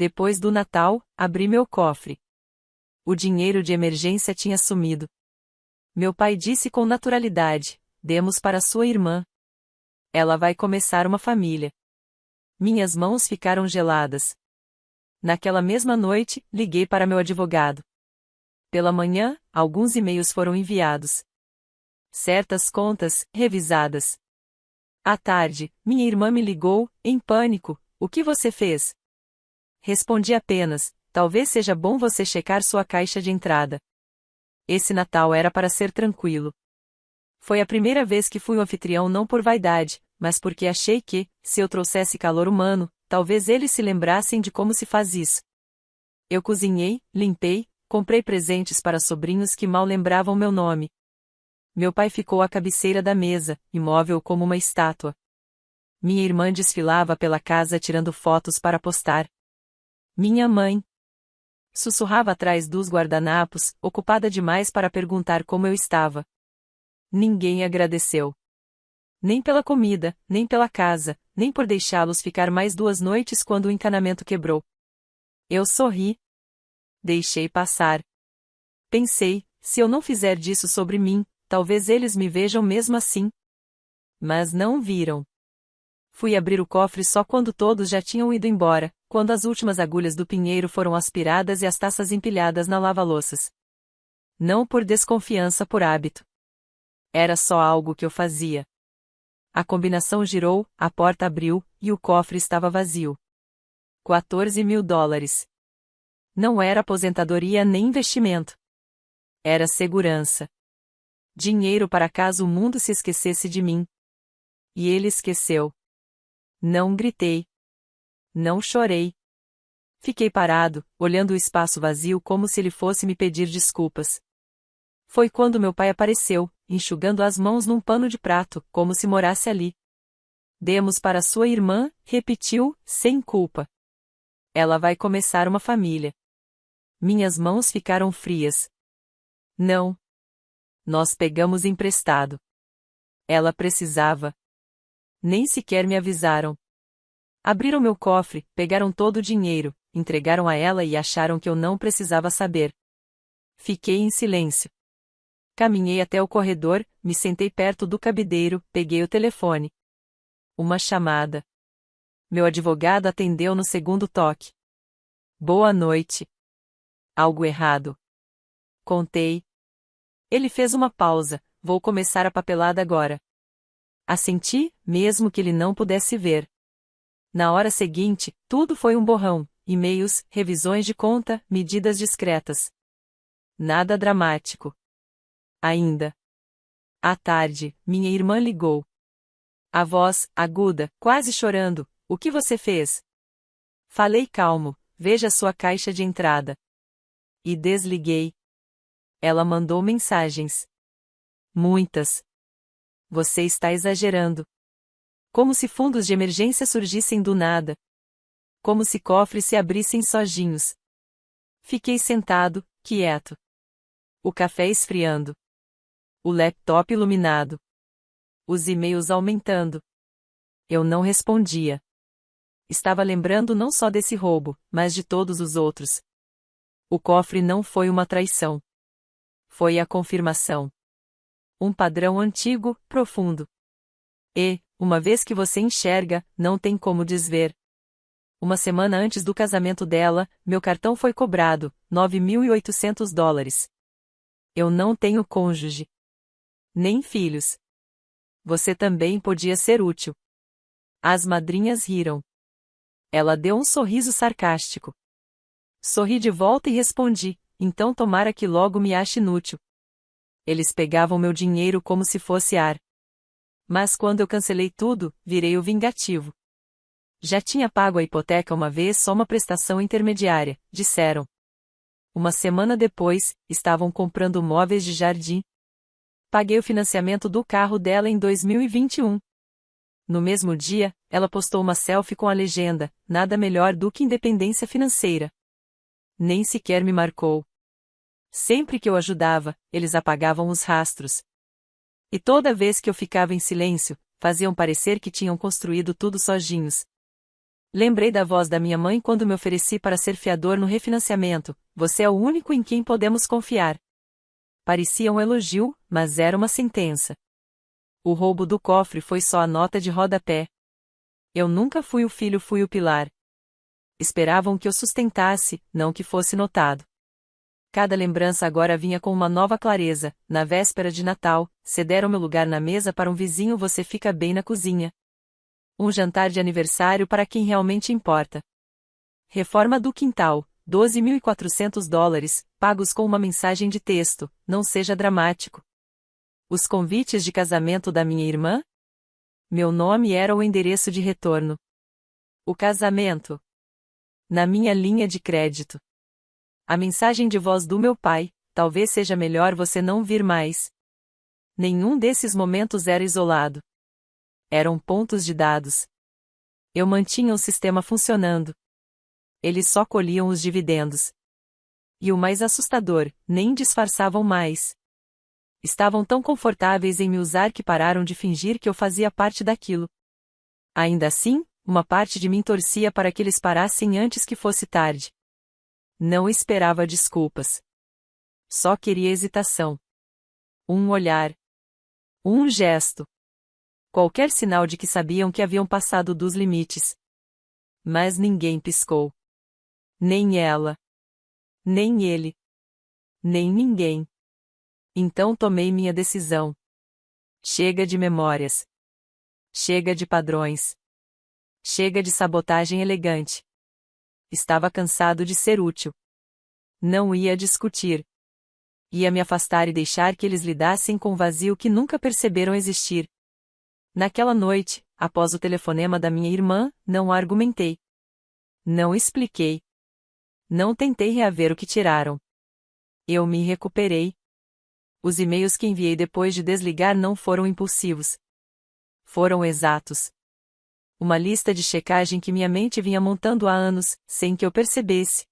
Depois do Natal, abri meu cofre. O dinheiro de emergência tinha sumido. Meu pai disse com naturalidade: demos para sua irmã. Ela vai começar uma família. Minhas mãos ficaram geladas. Naquela mesma noite, liguei para meu advogado. Pela manhã, alguns e-mails foram enviados. Certas contas, revisadas. À tarde, minha irmã me ligou, em pânico: o que você fez? Respondi apenas: talvez seja bom você checar sua caixa de entrada. Esse Natal era para ser tranquilo. Foi a primeira vez que fui um anfitrião não por vaidade, mas porque achei que, se eu trouxesse calor humano, talvez eles se lembrassem de como se faz isso. Eu cozinhei, limpei, comprei presentes para sobrinhos que mal lembravam meu nome. Meu pai ficou à cabeceira da mesa, imóvel como uma estátua. Minha irmã desfilava pela casa tirando fotos para postar. Minha mãe sussurrava atrás dos guardanapos, ocupada demais para perguntar como eu estava. Ninguém agradeceu. Nem pela comida, nem pela casa, nem por deixá-los ficar mais 2 noites quando o encanamento quebrou. Eu sorri. Deixei passar. Pensei: se eu não fizer disso sobre mim, talvez eles me vejam mesmo assim. Mas não viram. Fui abrir o cofre só quando todos já tinham ido embora, quando as últimas agulhas do pinheiro foram aspiradas e as taças empilhadas na lava-louças. Não por desconfiança, por hábito. Era só algo que eu fazia. A combinação girou, a porta abriu, e o cofre estava vazio. 14 mil dólares. Não era aposentadoria nem investimento. Era segurança. Dinheiro para caso o mundo se esquecesse de mim. E ele esqueceu. Não gritei. Não chorei. Fiquei parado, olhando o espaço vazio como se ele fosse me pedir desculpas. Foi quando meu pai apareceu, enxugando as mãos num pano de prato, como se morasse ali. Demos para sua irmã, repetiu, sem culpa. Ela vai começar uma família. Minhas mãos ficaram frias. Não. Nós pegamos emprestado. Ela precisava. Nem sequer me avisaram. Abriram meu cofre, pegaram todo o dinheiro, entregaram a ela e acharam que eu não precisava saber. Fiquei em silêncio. Caminhei até o corredor, me sentei perto do cabideiro, peguei o telefone. Uma chamada. Meu advogado atendeu no segundo toque. Boa noite. Algo errado. Contei. Ele fez uma pausa: vou começar a papelada agora. Assenti, mesmo que ele não pudesse ver. Na hora seguinte, tudo foi um borrão: e-mails, revisões de conta, medidas discretas. Nada dramático. Ainda. À tarde, minha irmã ligou. A voz, aguda, quase chorando: o que você fez? Falei calmo: veja sua caixa de entrada. E desliguei. Ela mandou mensagens. Muitas. Você está exagerando. Como se fundos de emergência surgissem do nada. Como se cofres se abrissem sozinhos. Fiquei sentado, quieto. O café esfriando. O laptop iluminado. Os e-mails aumentando. Eu não respondia. Estava lembrando não só desse roubo, mas de todos os outros. O cofre não foi uma traição. Foi a confirmação. Um padrão antigo, profundo. E, uma vez que você enxerga, não tem como desver. Uma semana antes do casamento dela, meu cartão foi cobrado, 9.800 dólares. Eu não tenho cônjuge. Nem filhos. Você também podia ser útil. As madrinhas riram. Ela deu um sorriso sarcástico. Sorri de volta e respondi: então tomara que logo me ache inútil. Eles pegavam meu dinheiro como se fosse ar. Mas quando eu cancelei tudo, virei o vingativo. Já tinha pago a hipoteca uma vez, só uma prestação intermediária, disseram. Uma semana depois, estavam comprando móveis de jardim. Paguei o financiamento do carro dela em 2021. No mesmo dia, ela postou uma selfie com a legenda: nada melhor do que independência financeira. Nem sequer me marcou. Sempre que eu ajudava, eles apagavam os rastros. E toda vez que eu ficava em silêncio, faziam parecer que tinham construído tudo sozinhos. Lembrei da voz da minha mãe quando me ofereci para ser fiador no refinanciamento: você é o único em quem podemos confiar. Parecia um elogio, mas era uma sentença. O roubo do cofre foi só a nota de rodapé. Eu nunca fui o filho, fui o pilar. Esperavam que eu sustentasse, não que fosse notado. Cada lembrança agora vinha com uma nova clareza. Na véspera de Natal, cederam meu lugar na mesa para um vizinho, você fica bem na cozinha. Um jantar de aniversário para quem realmente importa. Reforma do quintal, $12.400, pagos com uma mensagem de texto: não seja dramático. Os convites de casamento da minha irmã? Meu nome era o endereço de retorno. O casamento. Na minha linha de crédito. A mensagem de voz do meu pai: talvez seja melhor você não vir mais. Nenhum desses momentos era isolado. Eram pontos de dados. Eu mantinha o sistema funcionando. Eles só colhiam os dividendos. E o mais assustador, nem disfarçavam mais. Estavam tão confortáveis em me usar que pararam de fingir que eu fazia parte daquilo. Ainda assim, uma parte de mim torcia para que eles parassem antes que fosse tarde. Não esperava desculpas. Só queria hesitação. Um olhar. Um gesto. Qualquer sinal de que sabiam que haviam passado dos limites. Mas ninguém piscou. Nem ela. Nem ele. Nem ninguém. Então tomei minha decisão. Chega de memórias. Chega de padrões. Chega de sabotagem elegante. Estava cansado de ser útil. Não ia discutir. Ia me afastar e deixar que eles lidassem com o vazio que nunca perceberam existir. Naquela noite, após o telefonema da minha irmã, não argumentei. Não expliquei. Não tentei reaver o que tiraram. Eu me recuperei. Os e-mails que enviei depois de desligar não foram impulsivos. Foram exatos. Uma lista de checagem que minha mente vinha montando há anos, sem que eu percebesse.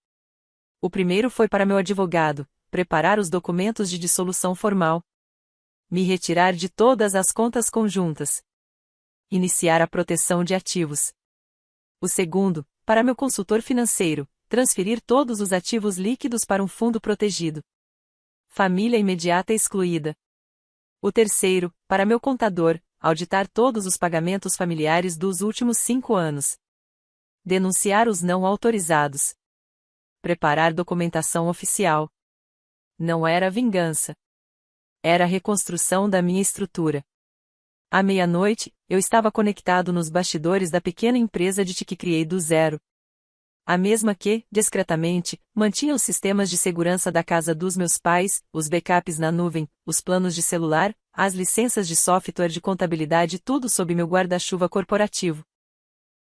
O primeiro foi para meu advogado: preparar os documentos de dissolução formal. Me retirar de todas as contas conjuntas. Iniciar a proteção de ativos. O segundo, para meu consultor financeiro: transferir todos os ativos líquidos para um fundo protegido. Família imediata excluída. O terceiro, para meu contador: auditar todos os pagamentos familiares dos últimos 5 anos. Denunciar os não autorizados. Preparar documentação oficial. Não era vingança. Era a reconstrução da minha estrutura. À meia-noite, eu estava conectado nos bastidores da pequena empresa de TI que criei do zero. A mesma que, discretamente, mantinha os sistemas de segurança da casa dos meus pais, os backups na nuvem, os planos de celular, as licenças de software de contabilidade, tudo sob meu guarda-chuva corporativo.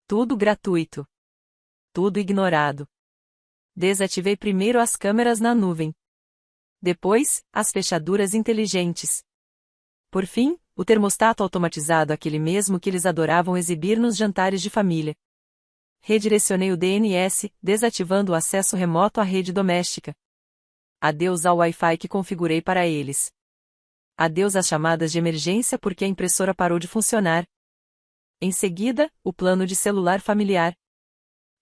Tudo gratuito. Tudo ignorado. Desativei primeiro as câmeras na nuvem. Depois, as fechaduras inteligentes. Por fim, o termostato automatizado, aquele mesmo que eles adoravam exibir nos jantares de família. Redirecionei o DNS, desativando o acesso remoto à rede doméstica. Adeus ao Wi-Fi que configurei para eles. Adeus às chamadas de emergência porque a impressora parou de funcionar. Em seguida, o plano de celular familiar.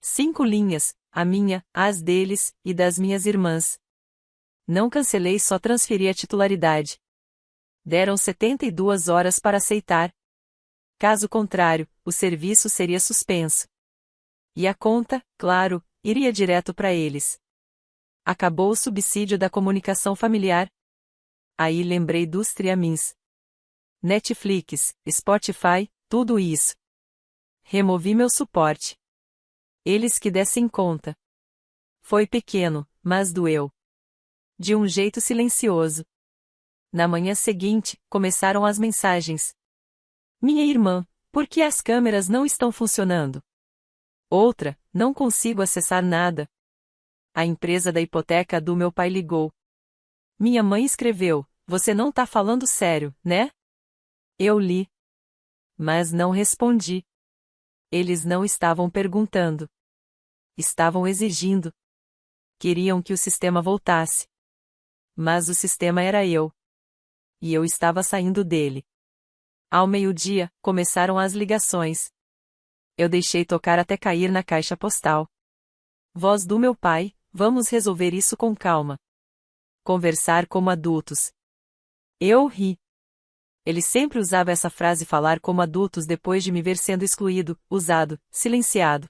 5 linhas, a minha, as deles, e das minhas irmãs. Não cancelei, só transferi a titularidade. Deram 72 horas para aceitar. Caso contrário, o serviço seria suspenso. E a conta, claro, iria direto para eles. Acabou o subsídio da comunicação familiar. Aí lembrei dos Streamings. Netflix, Spotify, tudo isso. Removi meu suporte. Eles que dessem conta. Foi pequeno, mas doeu. De um jeito silencioso. Na manhã seguinte, começaram as mensagens. Minha irmã, por que as câmeras não estão funcionando? Outra, não consigo acessar nada. A empresa da hipoteca do meu pai ligou. Minha mãe escreveu: você não tá falando sério, né? Eu li. Mas não respondi. Eles não estavam perguntando. Estavam exigindo. Queriam que o sistema voltasse. Mas o sistema era eu. E eu estava saindo dele. Ao meio-dia, começaram as ligações. Eu deixei tocar até cair na caixa postal. Voz do meu pai: vamos resolver isso com calma. Conversar como adultos. Eu ri. Ele sempre usava essa frase falar como adultos depois de me ver sendo excluído, usado, silenciado.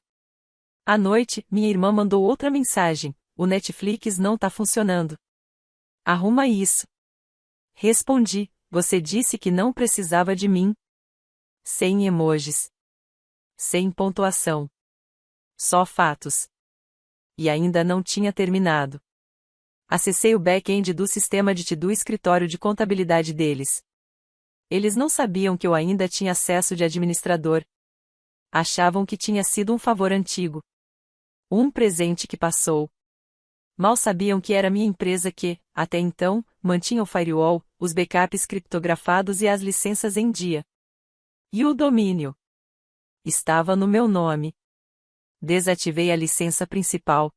À noite, minha irmã mandou outra mensagem: o Netflix não tá funcionando. Arruma isso. Respondi: você disse que não precisava de mim. Sem emojis. Sem pontuação. Só fatos. E ainda não tinha terminado. Acessei o back-end do sistema de TI do escritório de contabilidade deles. Eles não sabiam que eu ainda tinha acesso de administrador. Achavam que tinha sido um favor antigo. Um presente que passou. Mal sabiam que era minha empresa que, até então, mantinha o firewall, os backups criptografados e as licenças em dia. E o domínio? Estava no meu nome. Desativei a licença principal.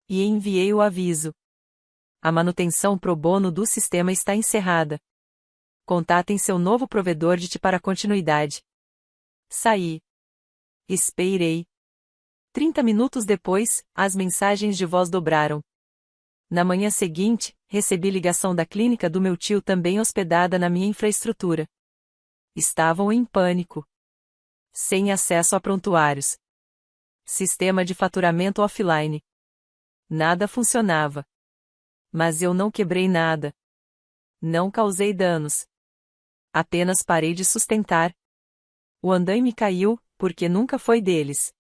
E enviei o aviso. A manutenção pro bono do sistema está encerrada. Contatem seu novo provedor de TI para continuidade. Saí. Esperei. 30 minutos depois, as mensagens de voz dobraram. Na manhã seguinte, recebi ligação da clínica do meu tio também hospedada na minha infraestrutura. Estavam em pânico. Sem acesso a prontuários. Sistema de faturamento offline. Nada funcionava. Mas eu não quebrei nada. Não causei danos. Apenas parei de sustentar. O andaime caiu, porque nunca foi deles.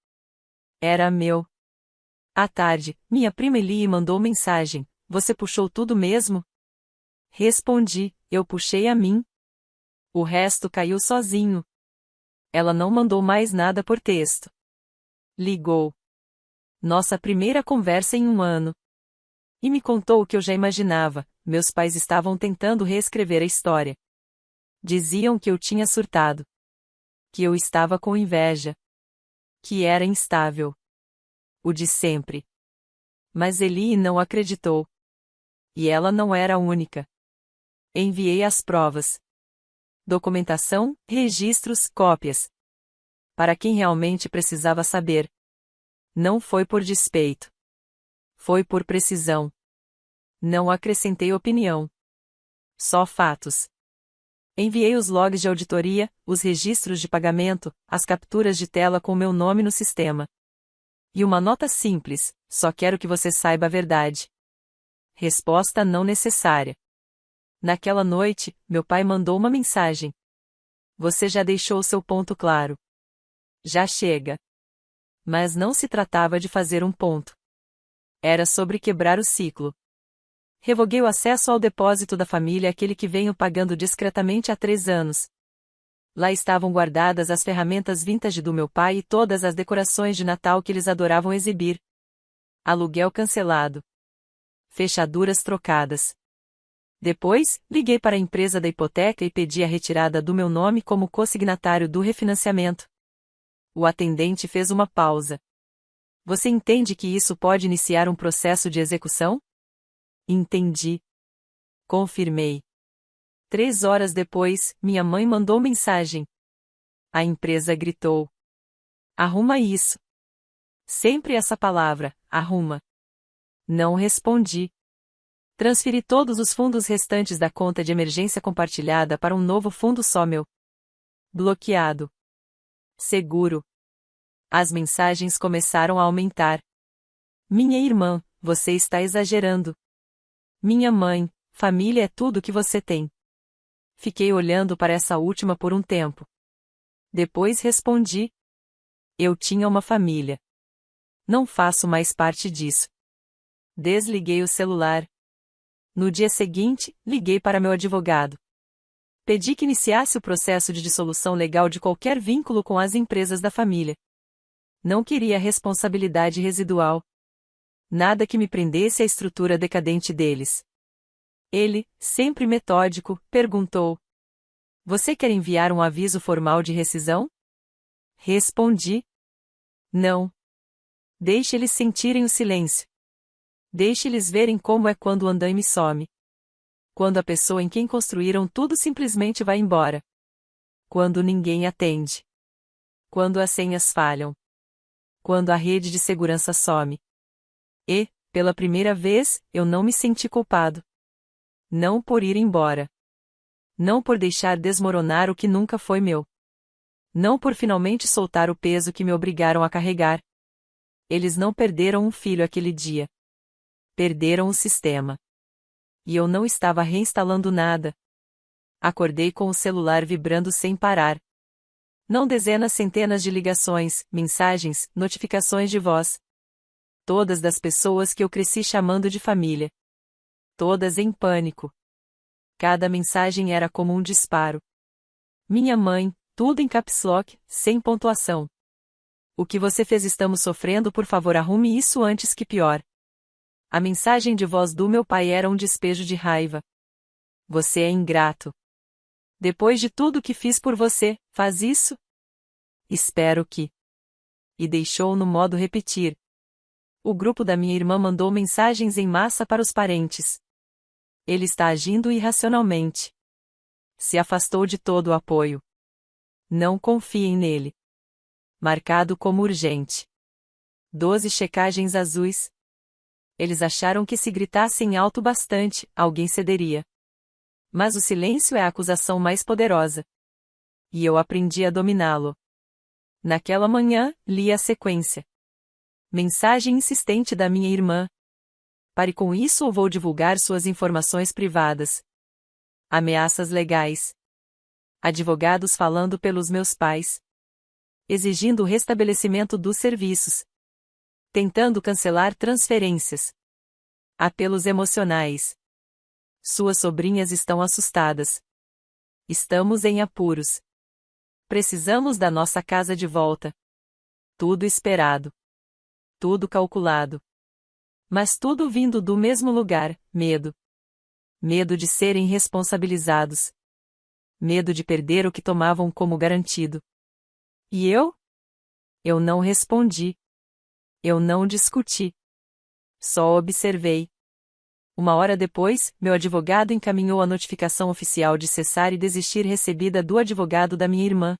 Era meu. À tarde, minha prima Elie mandou mensagem: você puxou tudo mesmo? Respondi: eu puxei a mim. O resto caiu sozinho. Ela não mandou mais nada por texto. Ligou. Nossa primeira conversa em um ano. E me contou o que eu já imaginava: meus pais estavam tentando reescrever a história. Diziam que eu tinha surtado. Que eu estava com inveja. Que era instável. O de sempre. Mas Elie não acreditou. E ela não era a única. Enviei as provas. Documentação, registros, cópias. Para quem realmente precisava saber. Não foi por despeito. Foi por precisão. Não acrescentei opinião. Só fatos. Enviei os logs de auditoria, os registros de pagamento, as capturas de tela com meu nome no sistema. E uma nota simples: só quero que você saiba a verdade. Resposta não necessária. Naquela noite, meu pai mandou uma mensagem. Você já deixou seu ponto claro. Já chega. Mas não se tratava de fazer um ponto. Era sobre quebrar o ciclo. Revoguei o acesso ao depósito da família, aquele que venho pagando discretamente há 3 anos. Lá estavam guardadas as ferramentas vintage do meu pai e todas as decorações de Natal que eles adoravam exibir. Aluguel cancelado. Fechaduras trocadas. Depois, liguei para a empresa da hipoteca e pedi a retirada do meu nome como consignatário do refinanciamento. O atendente fez uma pausa. Você entende que isso pode iniciar um processo de execução? Entendi. Confirmei. 3 horas depois, minha mãe mandou mensagem. A empresa gritou: arruma isso. Sempre essa palavra, arruma. Não respondi. Transferi todos os fundos restantes da conta de emergência compartilhada para um novo fundo só meu. Bloqueado. Seguro. As mensagens começaram a aumentar. Minha irmã: você está exagerando. Minha mãe: família é tudo que você tem. Fiquei olhando para essa última por um tempo. Depois respondi: eu tinha uma família. Não faço mais parte disso. Desliguei o celular. No dia seguinte, liguei para meu advogado. Pedi que iniciasse o processo de dissolução legal de qualquer vínculo com as empresas da família. Não queria responsabilidade residual. Nada que me prendesse à estrutura decadente deles. Ele, sempre metódico, perguntou: você quer enviar um aviso formal de rescisão? Respondi: não. Deixe eles sentirem o silêncio. Deixe eles verem como é quando o andaime some. Quando a pessoa em quem construíram tudo simplesmente vai embora. Quando ninguém atende. Quando as senhas falham. Quando a rede de segurança some. E, pela primeira vez, eu não me senti culpado. Não por ir embora. Não por deixar desmoronar o que nunca foi meu. Não por finalmente soltar o peso que me obrigaram a carregar. Eles não perderam um filho aquele dia. Perderam o sistema. E eu não estava reinstalando nada. Acordei com o celular vibrando sem parar. Não dezenas, centenas de ligações, mensagens, notificações de voz. Todas das pessoas que eu cresci chamando de família. Todas em pânico. Cada mensagem era como um disparo. Minha mãe, tudo em caps lock, sem pontuação. O que você fez? Estamos sofrendo, por favor arrume isso antes que pior. A mensagem de voz do meu pai era um despejo de raiva. Você é ingrato. Depois de tudo que fiz por você, faz isso? Espero que. E deixou no modo repetir. O grupo da minha irmã mandou mensagens em massa para os parentes. Ele está agindo irracionalmente. Se afastou de todo o apoio. Não confiem nele. Marcado como urgente. 12 checagens azuis. Eles acharam que se gritassem alto bastante, alguém cederia. Mas o silêncio é a acusação mais poderosa. E eu aprendi a dominá-lo. Naquela manhã, li a sequência. Mensagem insistente da minha irmã. Pare com isso ou vou divulgar suas informações privadas. Ameaças legais. Advogados falando pelos meus pais. Exigindo o restabelecimento dos serviços. Tentando cancelar transferências. Apelos emocionais. Suas sobrinhas estão assustadas. Estamos em apuros. Precisamos da nossa casa de volta. Tudo esperado. Tudo calculado. Mas tudo vindo do mesmo lugar, medo. Medo de serem responsabilizados. Medo de perder o que tomavam como garantido. E eu? Eu não respondi. Eu não discuti. Só observei. Uma hora depois, meu advogado encaminhou a notificação oficial de cessar e desistir recebida do advogado da minha irmã.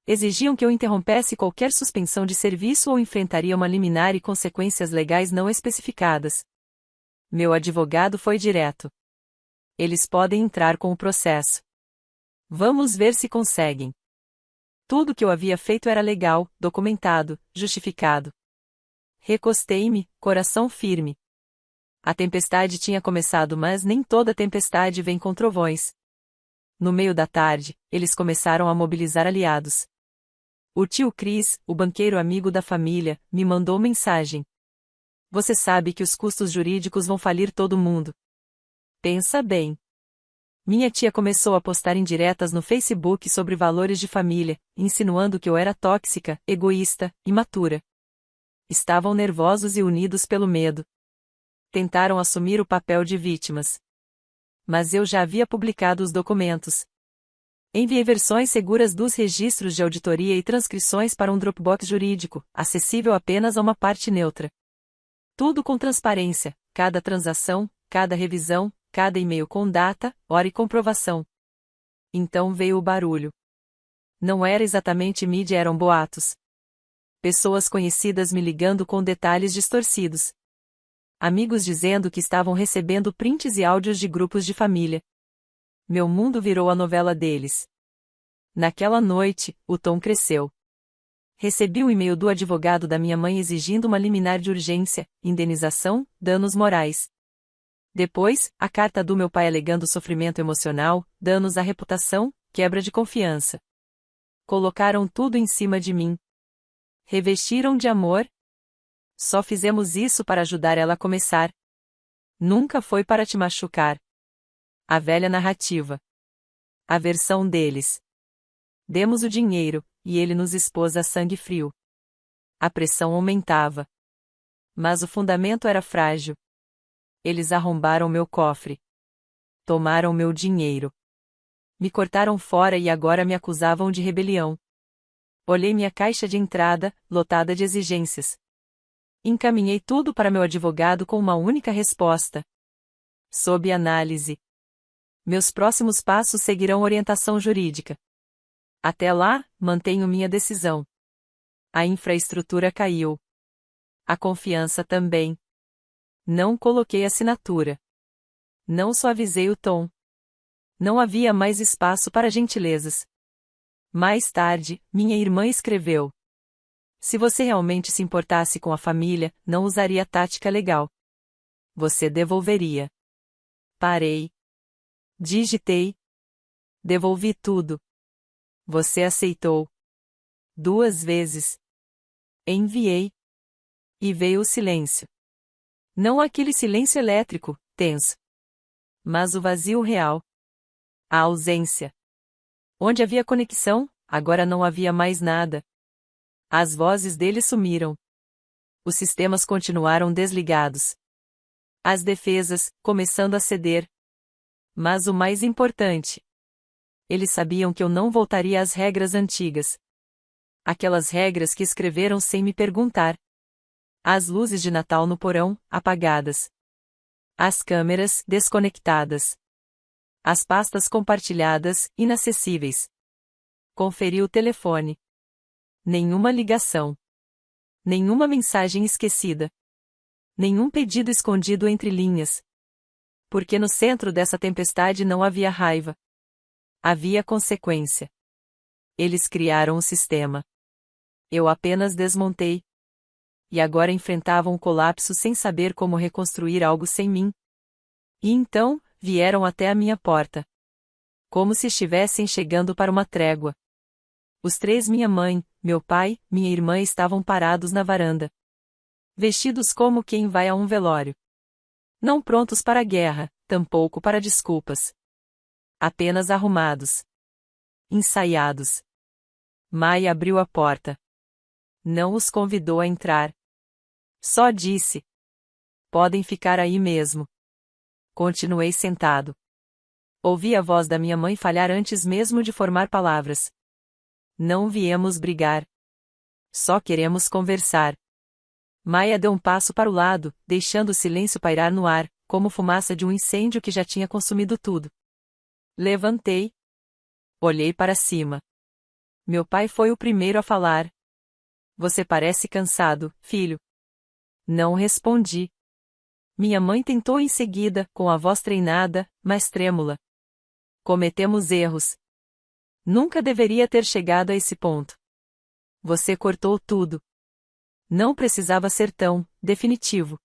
Exigiam que eu interrompesse qualquer suspensão de serviço ou enfrentaria uma liminar e consequências legais não especificadas. Meu advogado foi direto. Eles podem entrar com o processo. Vamos ver se conseguem. Tudo que eu havia feito era legal, documentado, justificado. Recostei-me, coração firme. A tempestade tinha começado, mas nem toda tempestade vem com trovões. No meio da tarde, eles começaram a mobilizar aliados. O tio Chris, o banqueiro amigo da família, me mandou mensagem. Você sabe que os custos jurídicos vão falir todo mundo. Pensa bem. Minha tia começou a postar indiretas no Facebook sobre valores de família, insinuando que eu era tóxica, egoísta, imatura. Estavam nervosos e unidos pelo medo. Tentaram assumir o papel de vítimas. Mas eu já havia publicado os documentos. Enviei versões seguras dos registros de auditoria e transcrições para um Dropbox jurídico, acessível apenas a uma parte neutra. Tudo com transparência, cada transação, cada revisão, cada e-mail com data, hora e comprovação. Então veio o barulho. Não era exatamente mídia, eram boatos. Pessoas conhecidas me ligando com detalhes distorcidos. Amigos dizendo que estavam recebendo prints e áudios de grupos de família. Meu mundo virou a novela deles. Naquela noite, o tom cresceu. Recebi um e-mail do advogado da minha mãe exigindo uma liminar de urgência, indenização, danos morais. Depois, a carta do meu pai alegando sofrimento emocional, danos à reputação, quebra de confiança. Colocaram tudo em cima de mim. Revestiram de amor. Só fizemos isso para ajudar ela a começar. Nunca foi para te machucar. A velha narrativa. A versão deles. Demos o dinheiro, e ele nos expôs a sangue frio. A pressão aumentava. Mas o fundamento era frágil. Eles arrombaram meu cofre. Tomaram meu dinheiro. Me cortaram fora e agora me acusavam de rebelião. Olhei minha caixa de entrada, lotada de exigências. Encaminhei tudo para meu advogado com uma única resposta. Sob análise. Meus próximos passos seguirão orientação jurídica. Até lá, mantenho minha decisão. A infraestrutura caiu. A confiança também. Não coloquei assinatura. Não suavizei o tom. Não havia mais espaço para gentilezas. Mais tarde, minha irmã escreveu: se você realmente se importasse com a família, não usaria a tática legal. Você devolveria. Parei. Digitei. Devolvi tudo. Você aceitou. 2 vezes. Enviei. E veio o silêncio. Não aquele silêncio elétrico, tenso. Mas o vazio real. A ausência. Onde havia conexão, agora não havia mais nada. As vozes dele sumiram. Os sistemas continuaram desligados. As defesas, começando a ceder. Mas o mais importante. Eles sabiam que eu não voltaria às regras antigas. Aquelas regras que escreveram sem me perguntar. As luzes de Natal no porão, apagadas. As câmeras, desconectadas. As pastas compartilhadas, inacessíveis. Conferi o telefone. Nenhuma ligação. Nenhuma mensagem esquecida. Nenhum pedido escondido entre linhas. Porque no centro dessa tempestade não havia raiva. Havia consequência. Eles criaram o sistema. Eu apenas desmontei. E agora enfrentavam um colapso sem saber como reconstruir algo sem mim. E então, vieram até a minha porta. Como se estivessem chegando para uma trégua. Os 3, minha mãe, meu pai, minha irmã, estavam parados na varanda. Vestidos como quem vai a um velório. Não prontos para a guerra, tampouco para desculpas. Apenas arrumados. Ensaiados. Mai abriu a porta. Não os convidou a entrar. Só disse: podem ficar aí mesmo. Continuei sentado. Ouvi a voz da minha mãe falhar antes mesmo de formar palavras. Não viemos brigar. Só queremos conversar. Maia deu um passo para o lado, deixando o silêncio pairar no ar, como fumaça de um incêndio que já tinha consumido tudo. Levantei. Olhei para cima. Meu pai foi o primeiro a falar. Você parece cansado, filho. Não respondi. Minha mãe tentou em seguida, com a voz treinada, mas trêmula. Cometemos erros. Nunca deveria ter chegado a esse ponto. Você cortou tudo. Não precisava ser tão definitivo.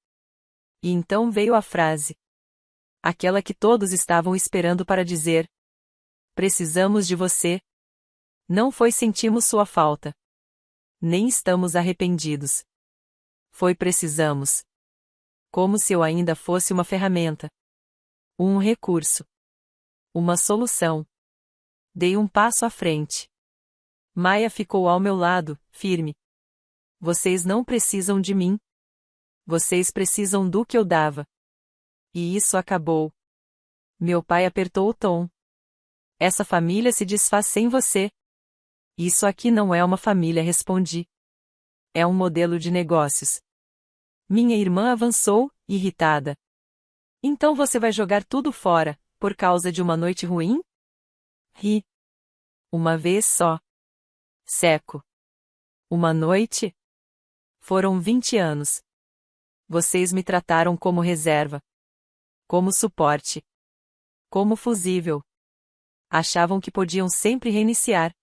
E então veio a frase. Aquela que todos estavam esperando para dizer. Precisamos de você. Não foi sentimos sua falta. Nem estamos arrependidos. Foi precisamos. Como se eu ainda fosse uma ferramenta. Um recurso. Uma solução. Dei um passo à frente. Maia ficou ao meu lado, firme. Vocês não precisam de mim. Vocês precisam do que eu dava. E isso acabou. Meu pai apertou o tom. Essa família se desfaz sem você. Isso aqui não é uma família, respondi. É um modelo de negócios. Minha irmã avançou, irritada. Então você vai jogar tudo fora, por causa de uma noite ruim? Ri. Uma vez só. Seco. Uma noite? Foram 20 anos. Vocês me trataram como reserva. Como suporte. Como fusível. Achavam que podiam sempre reiniciar.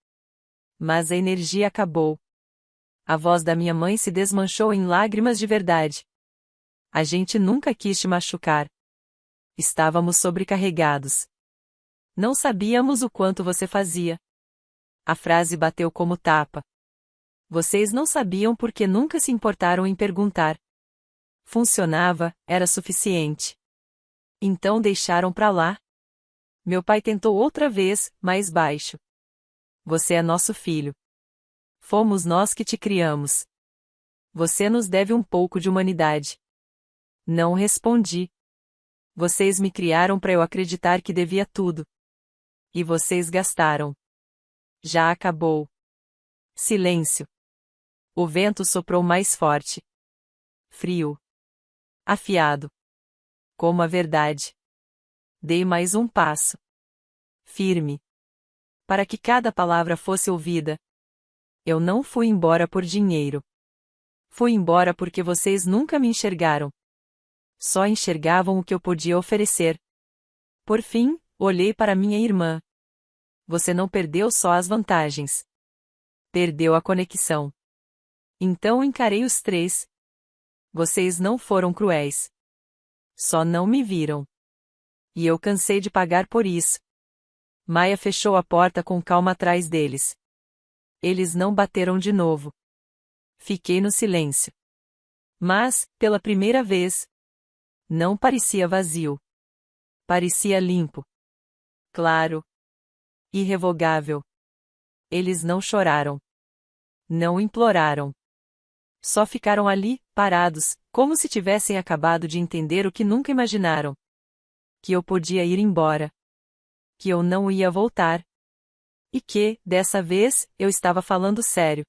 Mas a energia acabou. A voz da minha mãe se desmanchou em lágrimas de verdade. A gente nunca quis te machucar. Estávamos sobrecarregados. Não sabíamos o quanto você fazia. A frase bateu como tapa. Vocês não sabiam porque nunca se importaram em perguntar. Funcionava, era suficiente. Então deixaram pra lá. Meu pai tentou outra vez, mais baixo. Você é nosso filho. Fomos nós que te criamos. Você nos deve um pouco de humanidade. Não respondi. Vocês me criaram para eu acreditar que devia tudo. E vocês gastaram. Já acabou. Silêncio. O vento soprou mais forte. Frio. Afiado. Como a verdade. Dei mais um passo. Firme. para que cada palavra fosse ouvida. Eu não fui embora por dinheiro. Fui embora porque vocês nunca me enxergaram. Só enxergavam o que eu podia oferecer. Por fim, olhei para minha irmã. Você não perdeu só as vantagens. Perdeu a conexão. Então encarei os três. Vocês não foram cruéis. Só não me viram. E eu cansei de pagar por isso. Maia fechou a porta com calma atrás deles. Eles não bateram de novo. Fiquei no silêncio. Mas, pela primeira vez, não parecia vazio. Parecia limpo. Claro. Irrevogável. Eles não choraram. Não imploraram. Só ficaram ali, parados, como se tivessem acabado de entender o que nunca imaginaram. Que eu podia ir embora. Que eu não ia voltar. E que, dessa vez, eu estava falando sério.